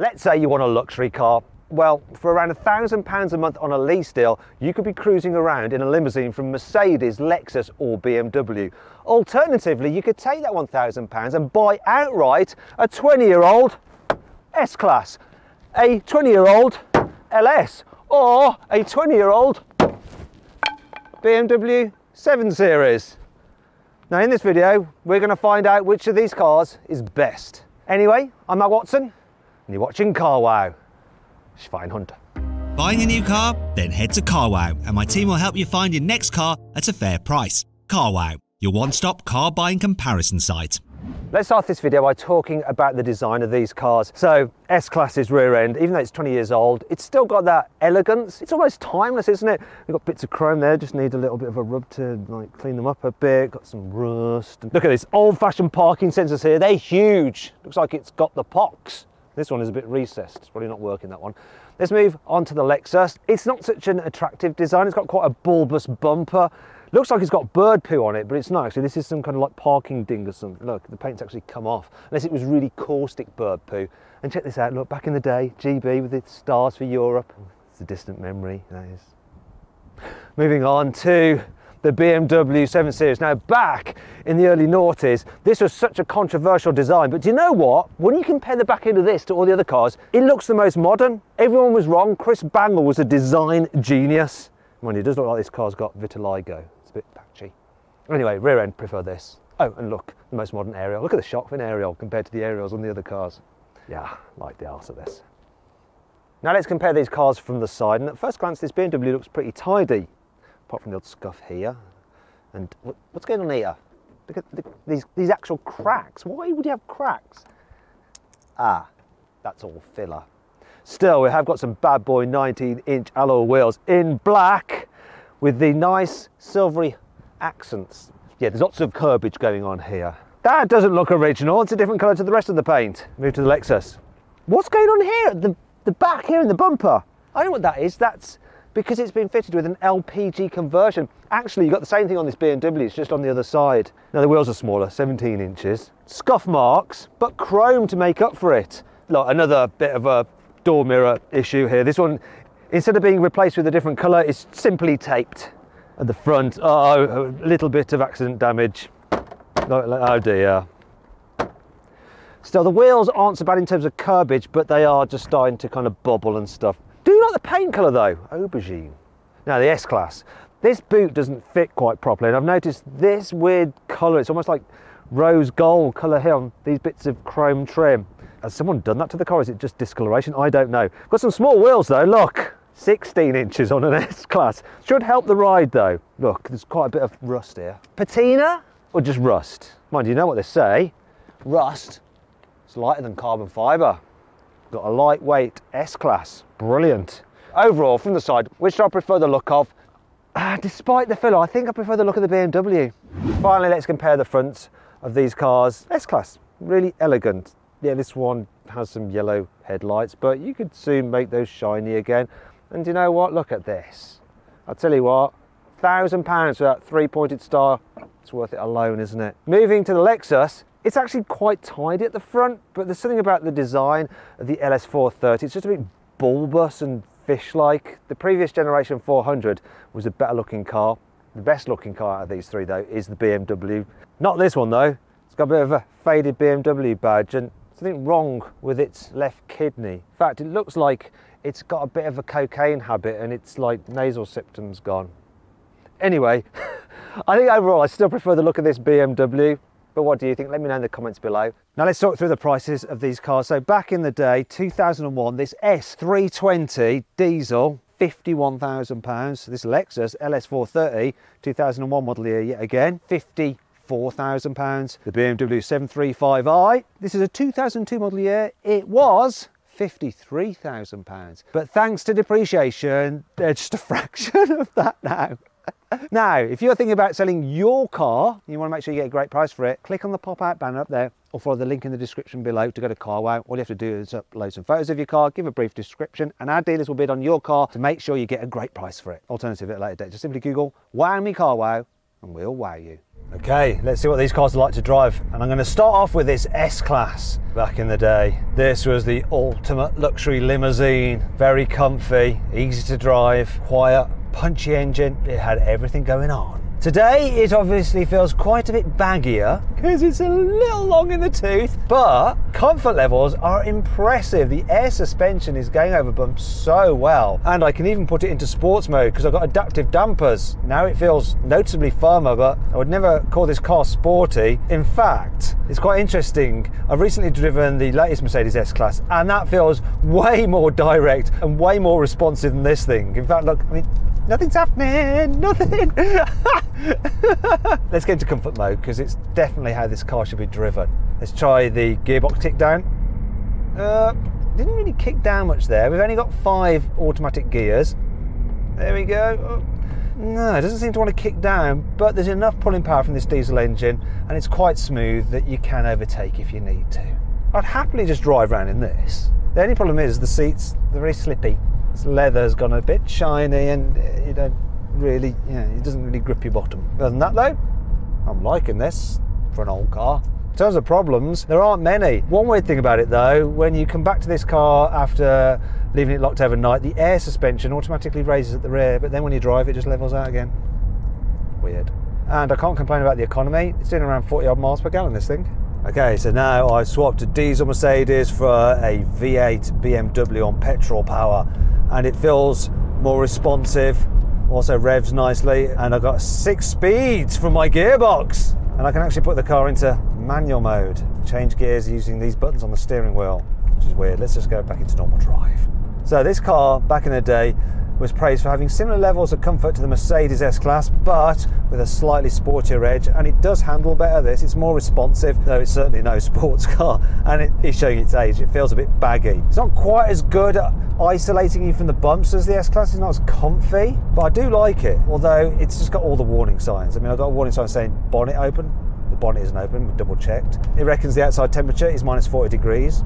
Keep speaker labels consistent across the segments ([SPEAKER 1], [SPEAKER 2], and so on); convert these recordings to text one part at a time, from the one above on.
[SPEAKER 1] Let's say you want a luxury car. Well, for around £1,000 a month on a lease deal, you could be cruising around in a limousine from Mercedes, Lexus or BMW. Alternatively, you could take that £1,000 and buy outright a 20-year-old S-Class, a 20-year-old LS or a 20-year-old BMW 7 Series. Now in this video, we're going to find out which of these cars is best. Anyway, I'm Matt Watson and you're watching Carwow. Schweinhunter.
[SPEAKER 2] Buying a new car? Then head to Carwow and my team will help you find your next car at a fair price. Carwow, your one-stop car buying comparison site.
[SPEAKER 1] Let's start this video by talking about the design of these cars. So S-Class's rear end, even though it's 20 years old, it's still got that elegance. It's almost timeless, isn't it? We've got bits of chrome there, just need a little bit of a rub to like clean them up a bit. Got some rust. Look at this old-fashioned parking sensors here. They're huge. Looks like it's got the pox. This one is a bit recessed. It's probably not working, that one. Let's move on to the Lexus. It's not such an attractive design. It's got quite a bulbous bumper. Looks like it's got bird poo on it, but it's not actually. This is some kind of like parking ding or something. Look, the paint's actually come off, unless it was really caustic bird poo. And check this out, look, back in the day, GB with its stars for Europe. It's a distant memory, that is. Moving on to the BMW 7 Series. Now back in the early noughties, this was such a controversial design, but do you know what? When you compare the back end of this to all the other cars, it looks the most modern. Everyone was wrong. Chris Bangle was a design genius. Mind you, it does look like this car's got vitiligo. It's a bit patchy. Anyway, rear end, prefer this. Oh, and look, the most modern aerial. Look at the shock of an aerial compared to the aerials on the other cars. Yeah, like the arse of this. Now let's compare these cars from the side, and at first glance this BMW looks pretty tidy. Apart from the odd scuff here. And what's going on here? Look at these actual cracks. Why would you have cracks? Ah, that's all filler. Still, we have got some bad boy 19-inch alloy wheels in black with the nice silvery accents. Yeah, there's lots of curbage going on here. That doesn't look original. It's a different colour to the rest of the paint. Move to the Lexus. What's going on here? The back here in the bumper. I know what that is. That's because it's been fitted with an LPG conversion. Actually, you've got the same thing on this BMW, it's just on the other side. Now the wheels are smaller, 17 inches. Scuff marks, but chrome to make up for it. Look, another bit of a door mirror issue here. This one, instead of being replaced with a different colour, it's simply taped at the front. Oh, a little bit of accident damage. Oh dear. Still, the wheels aren't so bad in terms of curbage, but they are just starting to kind of bubble and stuff. Do you like the paint colour though? Aubergine. Now the S-Class. This boot doesn't fit quite properly, and I've noticed this weird colour. It's almost like rose gold colour here on these bits of chrome trim. Has someone done that to the car? Is it just discoloration? I don't know. Got some small wheels though, look. 16 inches on an S-Class. Should help the ride though. Look, there's quite a bit of rust here. Patina or just rust? Mind you know what they say. Rust is lighter than carbon fibre. Got a lightweight S-Class. Brilliant. Overall, from the side, which do I prefer the look of? Despite the filler, I think I prefer the look of the BMW. Finally, let's compare the fronts of these cars. S-Class, really elegant. Yeah, this one has some yellow headlights, but you could soon make those shiny again. And you know what? Look at this. I'll tell you what, £1,000 for that three-pointed star, it's worth it alone, isn't it? Moving to the Lexus, it's actually quite tidy at the front, but there's something about the design of the LS430. It's just a bit bulbous and fish-like. The previous generation 400 was a better looking car. The best looking car out of these three though is the BMW. Not this one though. It's got a bit of a faded BMW badge and something wrong with its left kidney. In fact, it looks like it's got a bit of a cocaine habit and it's like nasal septum's gone. Anyway, I think overall I still prefer the look of this BMW. But what do you think? Let me know in the comments below. Now let's talk through the prices of these cars. So back in the day, 2001, this S320 diesel, £51,000. This Lexus LS430, 2001 model year yet again, £54,000. The BMW 735i, this is a 2002 model year, it was £53,000. But thanks to depreciation, they're just a fraction of that now. Now, if you're thinking about selling your car, you want to make sure you get a great price for it, click on the pop-out banner up there or follow the link in the description below to go to Carwow. All you have to do is upload some photos of your car, give a brief description, and our dealers will bid on your car to make sure you get a great price for it. Alternative at a later date, just simply Google Wow Me Carwow and we'll wow you. Okay, let's see what these cars are like to drive. And I'm going to start off with this S-Class. Back in the day, this was the ultimate luxury limousine. Very comfy, easy to drive, quiet, punchy engine. It had everything going on. Today, it obviously feels quite a bit baggier because it's a little long in the tooth, but comfort levels are impressive. The air suspension is going over bumps so well. And I can even put it into sports mode because I've got adaptive dampers. Now it feels noticeably firmer, but I would never call this car sporty. In fact, it's quite interesting. I've recently driven the latest Mercedes S-Class and that feels way more direct and way more responsive than this thing. In fact, look, I mean, nothing's happening, nothing. Let's get into comfort mode because it's definitely how this car should be driven. Let's try the gearbox kick down. Didn't really kick down much there. We've only got 5 automatic gears. There we go. Oh, no, it doesn't seem to want to kick down, but there's enough pulling power from this diesel engine and it's quite smooth that you can overtake if you need to. I'd happily just drive around in this. The only problem is the seats, they're very slippy. This leather's gone a bit shiny and you don't really, it doesn't really grip your bottom. Other than that though, I'm liking this for an old car. In terms of problems, there aren't many. One weird thing about it though, when you come back to this car after leaving it locked overnight, the air suspension automatically raises at the rear, but then when you drive it just levels out again. Weird. And I can't complain about the economy. It's doing around 40 odd miles per gallon, this thing. Okay, so now I've swapped a diesel Mercedes for a V8 BMW on petrol power, and it feels more responsive, also revs nicely, and I've got 6 speeds from my gearbox, and I can actually put the car into manual mode, change gears using these buttons on the steering wheel, which is weird. Let's just go back into normal drive. So this car back in the day was praised for having similar levels of comfort to the Mercedes S-Class, but with a slightly sportier edge, and it does handle better this. It's more responsive, though it's certainly no sports car, and it is showing its age. It feels a bit baggy. It's not quite as good at isolating you from the bumps as the S-Class. It's not as comfy, but I do like it, although it's just got all the warning signs. I mean, I've got a warning sign saying bonnet open. The bonnet isn't open, we double checked. It reckons the outside temperature is minus 40 degrees.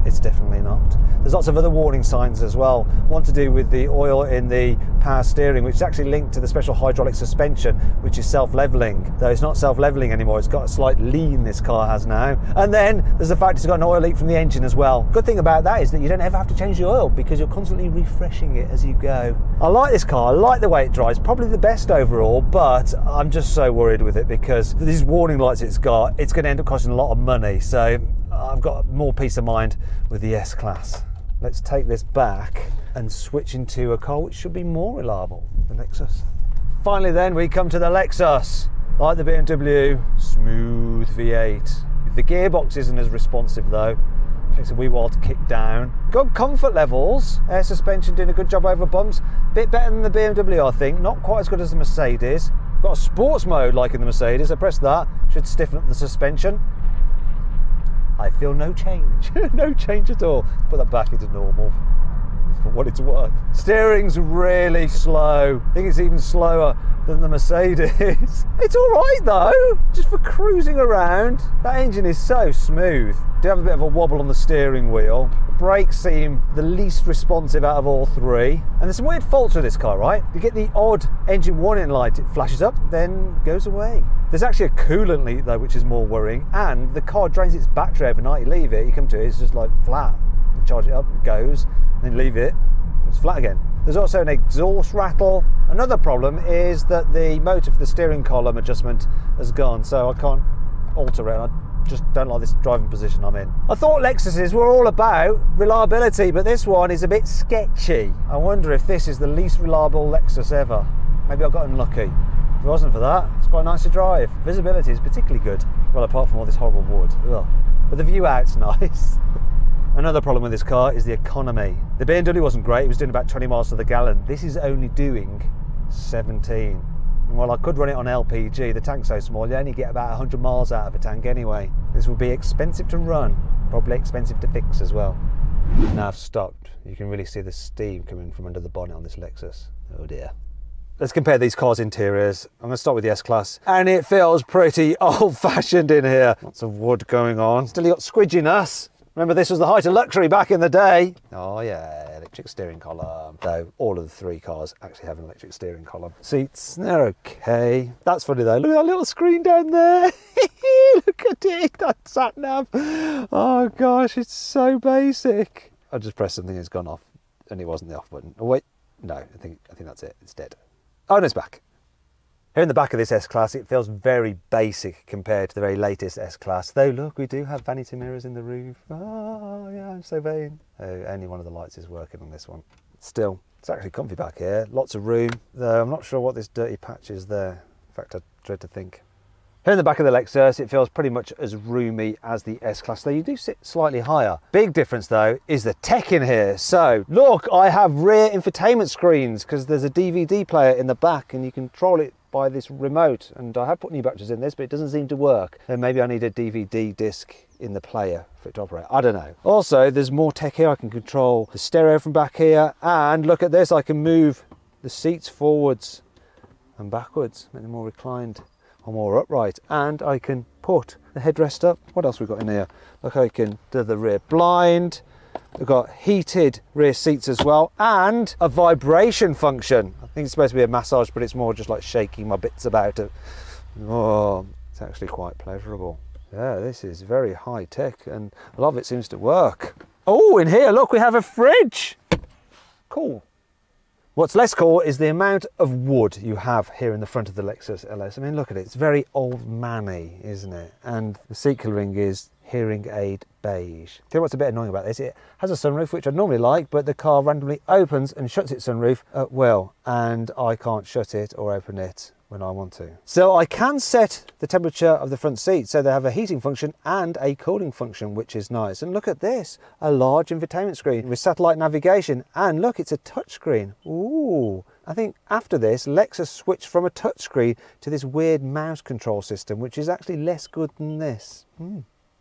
[SPEAKER 1] It's definitely not. There's lots of other warning signs as well. One to do with the oil in the power steering, which is actually linked to the special hydraulic suspension, which is self-leveling. Though it's not self-leveling anymore, it's got a slight lean, this car has now. And then there's the fact it's got an oil leak from the engine as well. Good thing about that is that you don't ever have to change the oil because you're constantly refreshing it as you go. I like this car, I like the way it drives, probably the best overall, but I'm just so worried with it because these warning lights it's going to end up costing a lot of money. So I've got more peace of mind with the S-Class. Let's take this back and switch into a car which should be more reliable, the Lexus. Finally then, we come to the Lexus. Like the BMW, smooth V8. The gearbox isn't as responsive though. Takes a wee while to kick down. Good comfort levels. Air suspension doing a good job over bumps. Bit better than the BMW, I think. Not quite as good as the Mercedes. Got a sports mode like in the Mercedes. I press that, should stiffen up the suspension. I feel no change, no change at all. Put that back into normal for what it's worth. Steering's really slow. I think it's even slower than the Mercedes. It's all right though, just for cruising around. That engine is so smooth. Do have a bit of a wobble on the steering wheel. The brakes seem the least responsive out of all 3. And there's some weird faults with this car, right? You get the odd engine warning light, it flashes up, then goes away. There's actually a coolant leak though, which is more worrying, and the car drains its battery overnight. You leave it, you come to it, it's just like flat. You charge it up, it goes, then leave it, it's flat again. There's also an exhaust rattle. Another problem is that the motor for the steering column adjustment has gone, so I can't alter it. I just don't like this driving position I'm in. I thought Lexuses were all about reliability, but this one is a bit sketchy. I wonder if this is the least reliable Lexus ever. Maybe I got unlucky. If it wasn't for that, it's quite nice to drive. Visibility is particularly good. Well, apart from all this horrible wood. Ugh. But the view out's nice. Another problem with this car is the economy. The BMW wasn't great, it was doing about 20 miles to the gallon. This is only doing 17. And while I could run it on LPG, the tank's so small, you only get about 100 miles out of a tank anyway. This will be expensive to run, probably expensive to fix as well. Now I've stopped, you can really see the steam coming from under the bonnet on this Lexus. Oh dear. Let's compare these cars' interiors. I'm going to start with the S-Class. And it feels pretty old-fashioned in here. Lots of wood going on. Still got squidginess. Remember, this was the height of luxury back in the day. Oh yeah, electric steering column, though all of the 3 cars actually have an electric steering column. Seats, they're okay. That's funny though, look at that little screen down there. Look at it, that sat nav. Oh gosh, it's so basic. I just pressed something and it's gone off, and it wasn't the off button. Oh wait, no, I think that's it, it's dead. Oh, and it's back. Here in the back of this S-Class, it feels very basic compared to the very latest S-Class. Though, look, we do have vanity mirrors in the roof. Oh, yeah, I'm so vain. Oh, only one of the lights is working on this one. Still, it's actually comfy back here. Lots of room, though I'm not sure what this dirty patch is there. In fact, I dread to think. Here in the back of the Lexus, it feels pretty much as roomy as the S-Class, though you do sit slightly higher. Big difference, though, is the tech in here. So, look, I have rear infotainment screens because there's a DVD player in the back and you control it by this remote, and I have put new batteries in this, but it doesn't seem to work. Then maybe I need a DVD disc in the player for it to operate. I don't know. Also, there's more tech here. I can control the stereo from back here, and look at this, I can move the seats forwards and backwards, make them more reclined or more upright, and I can put the headrest up. What else we got in here? Look, I can do the rear blind. We've got heated rear seats as well, and a vibration function. I think it's supposed to be a massage, but it's more just like shaking my bits about it. Oh, it's actually quite pleasurable. Yeah, this is very high tech, and a lot of it seems to work. Oh, in here, look, we have a fridge. Cool. What's less cool is the amount of wood you have here in the front of the Lexus LS. I mean, look at it. It's very old manny, isn't it? And the seat colouring is hearing aid beige. Tell you what's a bit annoying about this, it has a sunroof, which I'd normally like, but the car randomly opens and shuts its sunroof at will, and I can't shut it or open it when I want to. So I can set the temperature of the front seat, so they have a heating function and a cooling function, which is nice. And look at this, a large infotainment screen with satellite navigation, and look, it's a touchscreen. Ooh. I think after this, Lexus switched from a touchscreen to this weird mouse control system, which is actually less good than this.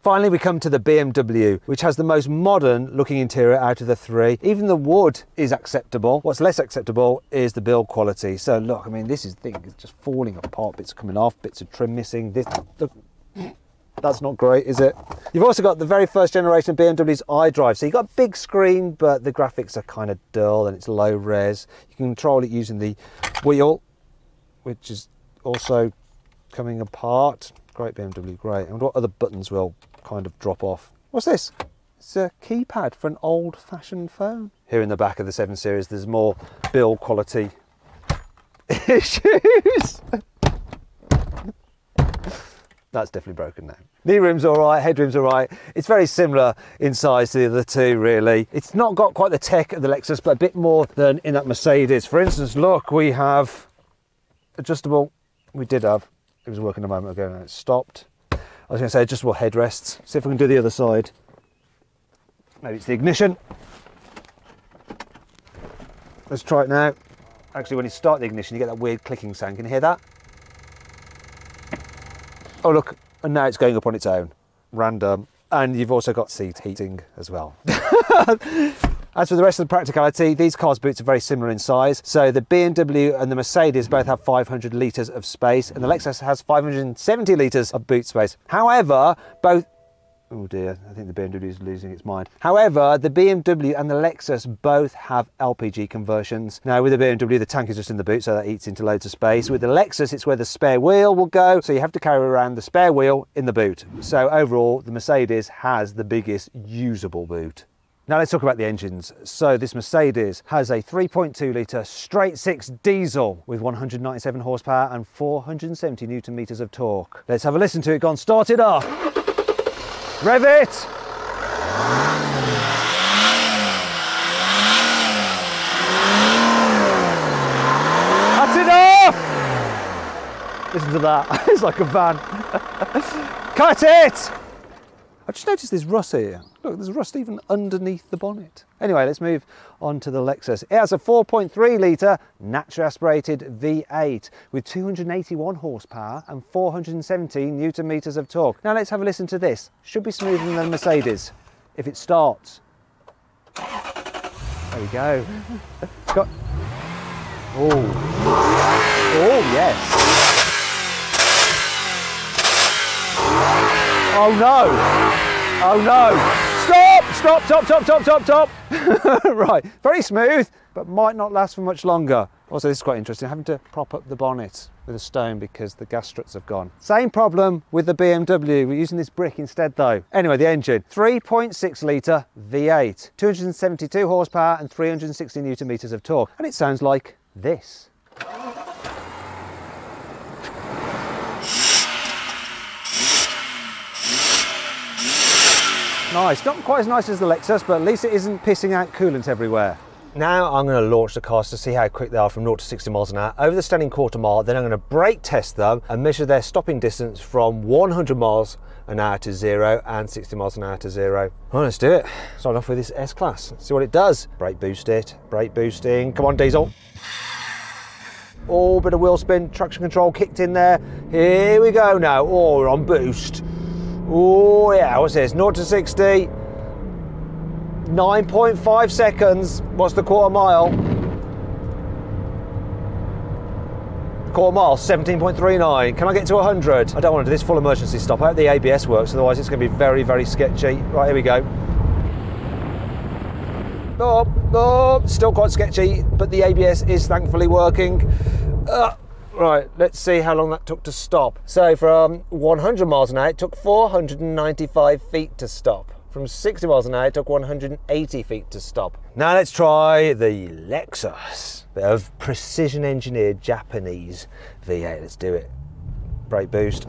[SPEAKER 1] Finally, we come to the BMW, which has the most modern looking interior out of the 3. Even the wood is acceptable. What's less acceptable is the build quality. So look, I mean, this thing is just falling apart. Bits coming off, bits of trim missing. This, look, that's not great, is it? You've also got the very first generation of BMW's iDrive. So you've got a big screen, but the graphics are kind of dull and it's low res. You can control it using the wheel, which is also coming apart. Great BMW, great. And what other buttons will kind of drop off? What's this? It's a keypad for an old-fashioned phone. Here in the back of the 7 Series, there's more build quality issues. That's definitely broken now. Knee room's all right, headroom's all right. It's very similar in size to the other 2, really. It's not got quite the tech of the Lexus, but a bit more than in that Mercedes. For instance, look, we have adjustable. We did have. It was working a moment ago and it stopped. I was going to say adjustable headrests. See if we can do the other side. Maybe it's the ignition. Let's try it now. Actually, when you start the ignition, you get that weird clicking sound. Can you hear that? Oh, look, and now it's going up on its own. Random. And you've also got seat heating as well. As for the rest of the practicality, these cars' boots are very similar in size. So the BMW and the Mercedes both have 500 litres of space, and the Lexus has 570 litres of boot space. However, both... Oh dear, I think the BMW is losing its mind. However, the BMW and the Lexus both have LPG conversions. Now with the BMW, the tank is just in the boot, so that eats into loads of space. With the Lexus, it's where the spare wheel will go, so you have to carry around the spare wheel in the boot. So overall, the Mercedes has the biggest usable boot. Now let's talk about the engines. So this Mercedes has a 3.2 litre straight 6 diesel with 197 horsepower and 470 Newton meters of torque. Let's have a listen to it. Go on, start it up. Rev it. That's enough. Listen to that. It's like a van. Cut it. I just noticed there's rust here. Look, there's rust even underneath the bonnet. Anyway, let's move on to the Lexus. It has a 4.3 litre naturally aspirated V8 with 281 horsepower and 417 Newton meters of torque. Now let's have a listen to this. Should be smoother than the Mercedes if it starts. There we go. Got... Oh, yes. Oh no! Oh no! Stop! Stop! Stop! Stop! Stop! Stop! Stop! Right, very smooth, but might not last for much longer. Also, this is quite interesting, having to prop up the bonnet with a stone because the gas struts have gone. Same problem with the BMW, we're using this brick instead though. Anyway, the engine, 3.6 litre V8, 272 horsepower and 360 newton meters of torque. And it sounds like this. Nice, not quite as nice as the Lexus, but at least it isn't pissing out coolant everywhere. Now I'm going to launch the cars to see how quick they are from 0 to 60 miles an hour over the standing quarter mile. Then I'm going to brake test them and measure their stopping distance from 100 miles an hour to 0 and 60 miles an hour to 0. Well, let's do it. Start off with this S-Class, see what it does. Brake boost it, brake boosting. Come on, diesel. Oh, bit of wheel spin, traction control kicked in there. Here we go now. Oh, we're on boost. Oh yeah, what's this? 0 to 60. 9.5 seconds. What's the quarter mile? Quarter mile, 17.39. Can I get to 100? I don't want to do this full emergency stop. I hope the ABS works, otherwise it's going to be very, very sketchy. Right, here we go. Oh, still quite sketchy, but the ABS is thankfully working. Right, let's see how long that took to stop. So from 100 miles an hour, it took 495 feet to stop. From 60 miles an hour, it took 180 feet to stop. Now let's try the Lexus. Bit of precision engineered Japanese V8, let's do it. Brake boost.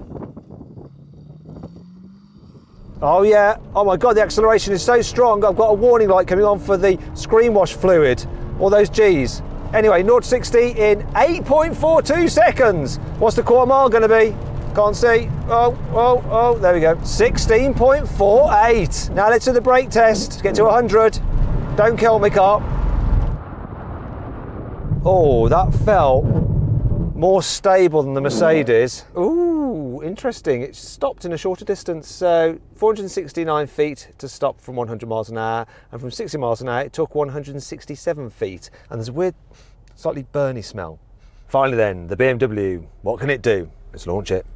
[SPEAKER 1] Oh yeah, oh my God, the acceleration is so strong. I've got a warning light coming on for the screen wash fluid, all those G's. Anyway, 0 to 60 in 8.42 seconds. What's the quarter mile gonna be? Can't see. Oh, there we go. 16.48. Now let's do the brake test. Get to 100. Don't kill me, car. Oh, that felt more stable than the Mercedes. Ooh, interesting. It stopped in a shorter distance. So 469 feet to stop from 100 miles an hour. And from 60 miles an hour, it took 167 feet. And there's a weird, slightly burny smell. Finally then, the BMW. What can it do? Let's launch it.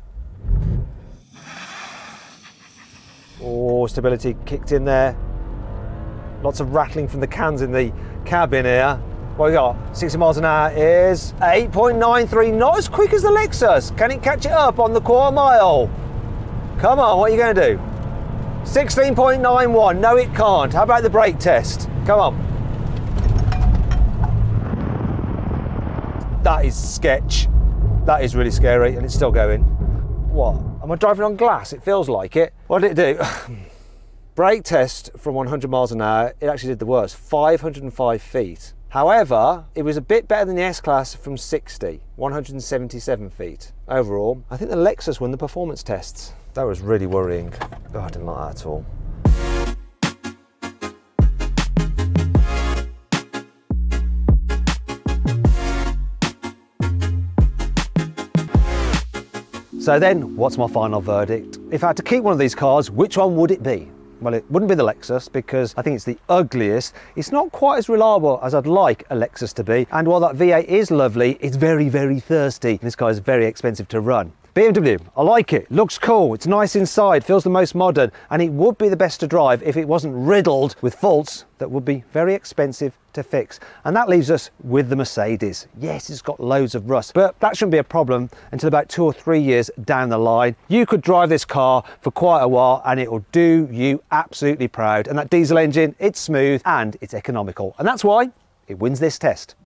[SPEAKER 1] Oh, stability kicked in there. Lots of rattling from the cans in the cabin here. What we got? 60 miles an hour is 8.93, not as quick as the Lexus. Can it catch it up on the quarter mile? Come on, what are you going to do? 16.91, no it can't. How about the brake test? Come on. That is sketch. That is really scary, and it's still going. What? Am I driving on glass? It feels like it. What did it do? Brake test from 100 miles an hour, it actually did the worst, 505 feet. However, it was a bit better than the S-Class from 60, 177 feet. Overall, I think the Lexus won the performance tests. That was really worrying. Oh, I didn't like that at all. So then, what's my final verdict? If I had to keep one of these cars, which one would it be? Well, it wouldn't be the Lexus because I think it's the ugliest. It's not quite as reliable as I'd like a Lexus to be. And while that V8 is lovely, it's very, very thirsty. This car is very expensive to run. BMW, I like it, looks cool, it's nice inside, feels the most modern, and it would be the best to drive if it wasn't riddled with faults that would be very expensive to fix. And that leaves us with the Mercedes. Yes, it's got loads of rust, but that shouldn't be a problem until about 2 or 3 years down the line. You could drive this car for quite a while and it will do you absolutely proud. And that diesel engine, it's smooth and it's economical. And that's why it wins this test.